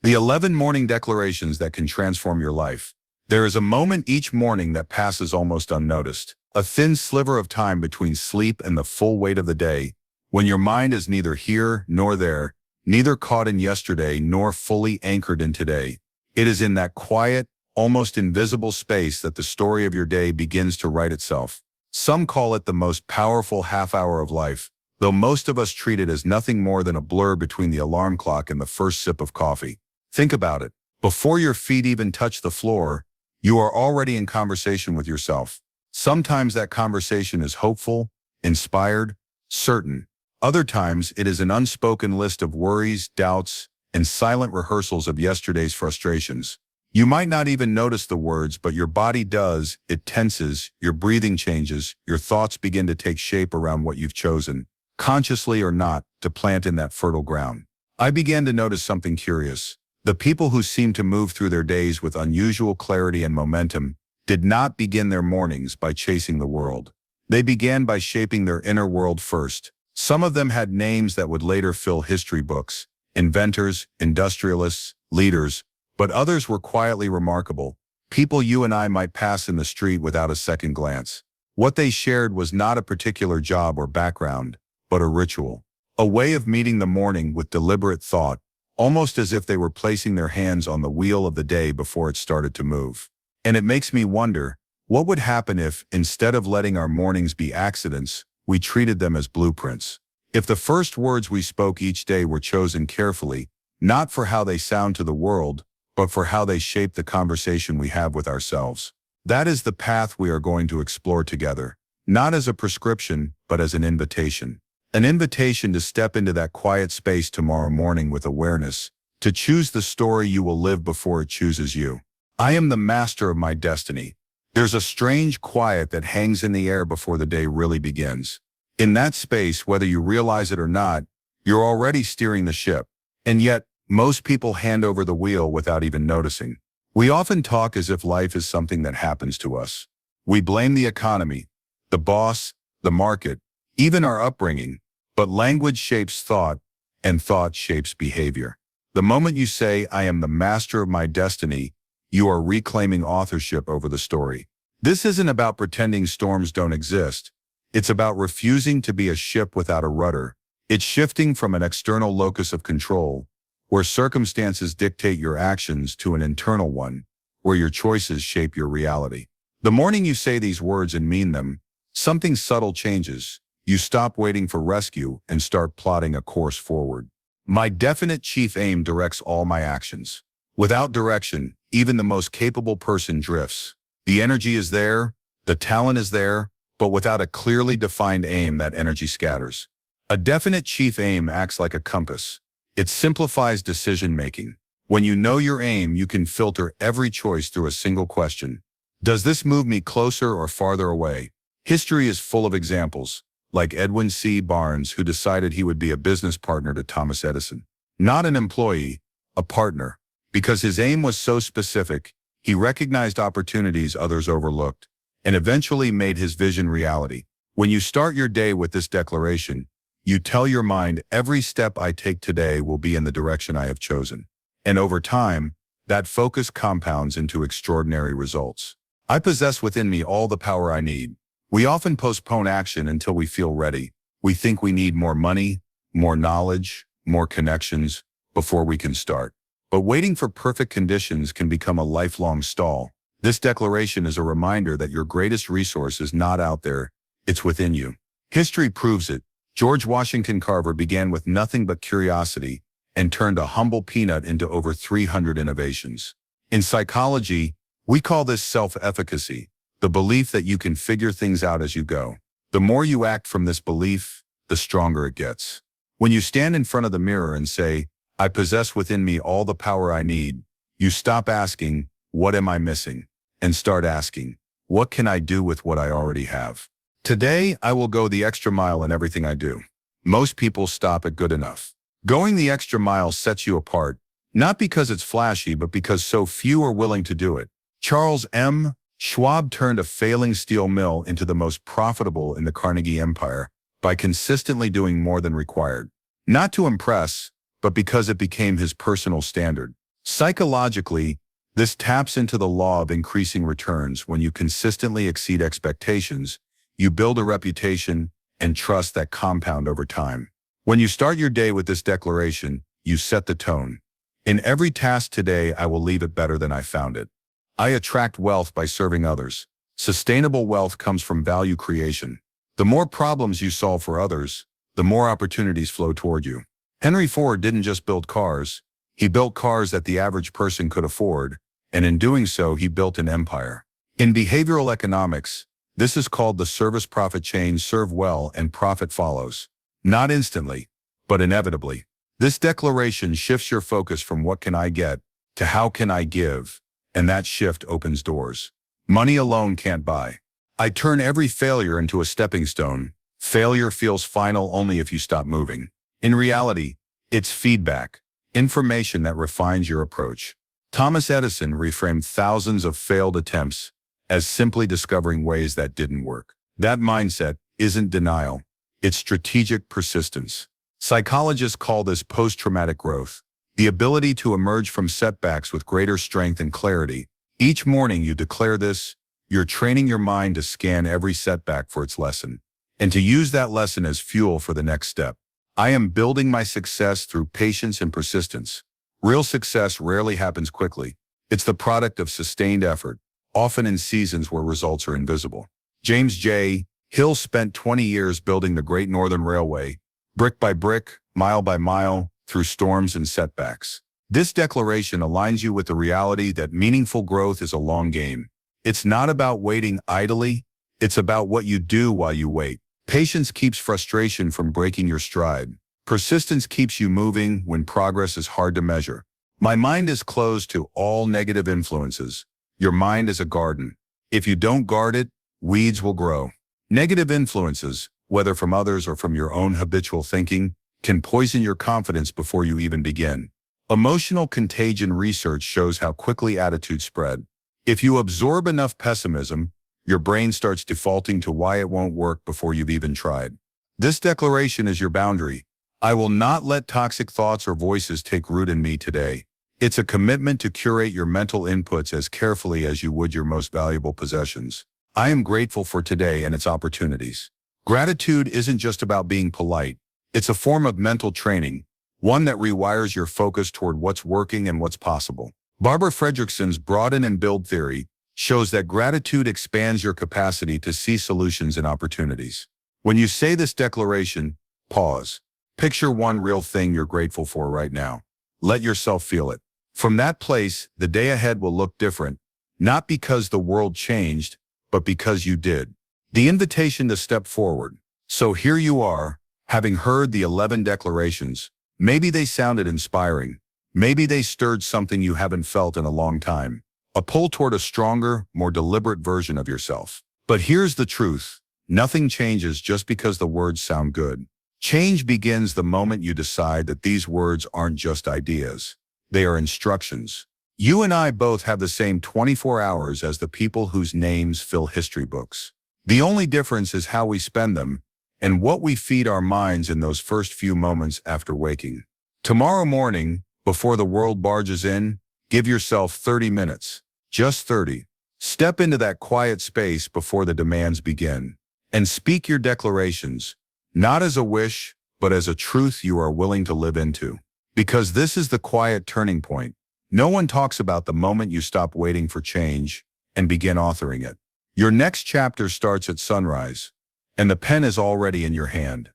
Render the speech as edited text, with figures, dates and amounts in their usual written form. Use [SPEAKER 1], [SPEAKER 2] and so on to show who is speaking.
[SPEAKER 1] The 11 morning declarations that can transform your life. There is a moment each morning that passes almost unnoticed, a thin sliver of time between sleep and the full weight of the day, when your mind is neither here nor there, neither caught in yesterday nor fully anchored in today. It is in that quiet, almost invisible space that the story of your day begins to write itself. Some call it the most powerful half hour of life, though most of us treat it as nothing more than a blur between the alarm clock and the first sip of coffee. Think about it. Before your feet even touch the floor, you are already in conversation with yourself. Sometimes that conversation is hopeful, inspired, certain. Other times it is an unspoken list of worries, doubts, and silent rehearsals of yesterday's frustrations. You might not even notice the words, but your body does. It tenses, your breathing changes, your thoughts begin to take shape around what you've chosen, consciously or not, to plant in that fertile ground. I began to notice something curious. The people who seemed to move through their days with unusual clarity and momentum did not begin their mornings by chasing the world. They began by shaping their inner world first. Some of them had names that would later fill history books: inventors, industrialists, leaders, but others were quietly remarkable, people you and I might pass in the street without a second glance. What they shared was not a particular job or background, but a ritual, a way of meeting the morning with deliberate thought, almost as if they were placing their hands on the wheel of the day before it started to move. And it makes me wonder, what would happen if, instead of letting our mornings be accidents, we treated them as blueprints? If the first words we spoke each day were chosen carefully, not for how they sound to the world, but for how they shape the conversation we have with ourselves. That is the path we are going to explore together, not as a prescription, but as an invitation. An invitation to step into that quiet space tomorrow morning with awareness, to choose the story you will live before it chooses you. I am the master of my destiny. There's a strange quiet that hangs in the air before the day really begins. In that space, whether you realize it or not, you're already steering the ship. And yet, most people hand over the wheel without even noticing. We often talk as if life is something that happens to us. We blame the economy, the boss, the market, even our upbringing, but language shapes thought, and thought shapes behavior. The moment you say, "I am the master of my destiny," you are reclaiming authorship over the story. This isn't about pretending storms don't exist. It's about refusing to be a ship without a rudder. It's shifting from an external locus of control, where circumstances dictate your actions, to an internal one, where your choices shape your reality. The morning you say these words and mean them, something subtle changes. You stop waiting for rescue and start plotting a course forward. My definite chief aim directs all my actions. Without direction, even the most capable person drifts. The energy is there, the talent is there, but without a clearly defined aim, that energy scatters. A definite chief aim acts like a compass. It simplifies decision-making. When you know your aim, you can filter every choice through a single question. Does this move me closer or farther away? History is full of examples, like Edwin C. Barnes, who decided he would be a business partner to Thomas Edison. Not an employee, a partner. Because his aim was so specific, he recognized opportunities others overlooked, and eventually made his vision reality. When you start your day with this declaration, you tell your mind, every step I take today will be in the direction I have chosen. And over time, that focus compounds into extraordinary results. I possess within me all the power I need. We often postpone action until we feel ready. We think we need more money, more knowledge, more connections before we can start. But waiting for perfect conditions can become a lifelong stall. This declaration is a reminder that your greatest resource is not out there, it's within you. History proves it. George Washington Carver began with nothing but curiosity and turned a humble peanut into over 300 innovations. In psychology, we call this self-efficacy, the belief that you can figure things out as you go. The more you act from this belief, the stronger it gets. When you stand in front of the mirror and say, "I possess within me all the power I need," you stop asking, "What am I missing?" and start asking, "What can I do with what I already have?" Today, I will go the extra mile in everything I do. Most people stop at good enough. Going the extra mile sets you apart, not because it's flashy, but because so few are willing to do it. Charles M. Schwab turned a failing steel mill into the most profitable in the Carnegie Empire by consistently doing more than required. Not to impress, but because it became his personal standard. Psychologically, this taps into the law of increasing returns. When you consistently exceed expectations, you build a reputation and trust that compound over time. When you start your day with this declaration, you set the tone. In every task today, I will leave it better than I found it. I attract wealth by serving others. Sustainable wealth comes from value creation. The more problems you solve for others, the more opportunities flow toward you. Henry Ford didn't just build cars. He built cars that the average person could afford, and in doing so, he built an empire. In behavioral economics, this is called the service-profit chain. Serve well and profit follows. Not instantly, but inevitably. This declaration shifts your focus from what can I get to how can I give, and that shift opens doors money alone can't buy. I turn every failure into a stepping stone. Failure feels final only if you stop moving. In reality, it's feedback, information that refines your approach. Thomas Edison reframed thousands of failed attempts as simply discovering ways that didn't work. That mindset isn't denial, it's strategic persistence. Psychologists call this post-traumatic growth, the ability to emerge from setbacks with greater strength and clarity. Each morning you declare this, you're training your mind to scan every setback for its lesson, and to use that lesson as fuel for the next step. I am building my success through patience and persistence. Real success rarely happens quickly. It's the product of sustained effort, often in seasons where results are invisible. James J. Hill spent 20 years building the Great Northern Railway, brick by brick, mile by mile, through storms and setbacks. This declaration aligns you with the reality that meaningful growth is a long game. It's not about waiting idly, it's about what you do while you wait. Patience keeps frustration from breaking your stride. Persistence keeps you moving when progress is hard to measure. My mind is closed to all negative influences. Your mind is a garden. If you don't guard it, weeds will grow. Negative influences, whether from others or from your own habitual thinking, can poison your confidence before you even begin. Emotional contagion research shows how quickly attitudes spread. If you absorb enough pessimism, your brain starts defaulting to why it won't work before you've even tried. This declaration is your boundary. I will not let toxic thoughts or voices take root in me today. It's a commitment to curate your mental inputs as carefully as you would your most valuable possessions. I am grateful for today and its opportunities. Gratitude isn't just about being polite. It's a form of mental training, one that rewires your focus toward what's working and what's possible. Barbara Fredrickson's broaden and build theory shows that gratitude expands your capacity to see solutions and opportunities. When you say this declaration, pause. Picture one real thing you're grateful for right now. Let yourself feel it. From that place, the day ahead will look different, not because the world changed, but because you did. The invitation to step forward. So here you are, having heard the 11 declarations. Maybe they sounded inspiring. Maybe they stirred something you haven't felt in a long time. A pull toward a stronger, more deliberate version of yourself. But here's the truth. Nothing changes just because the words sound good. Change begins the moment you decide that these words aren't just ideas. They are instructions. You and I both have the same 24 hours as the people whose names fill history books. The only difference is how we spend them and what we feed our minds in those first few moments after waking. Tomorrow morning, before the world barges in, give yourself 30 minutes, just 30. Step into that quiet space before the demands begin, and speak your declarations, not as a wish, but as a truth you are willing to live into. Because this is the quiet turning point. No one talks about the moment you stop waiting for change and begin authoring it. Your next chapter starts at sunrise, and the pen is already in your hand.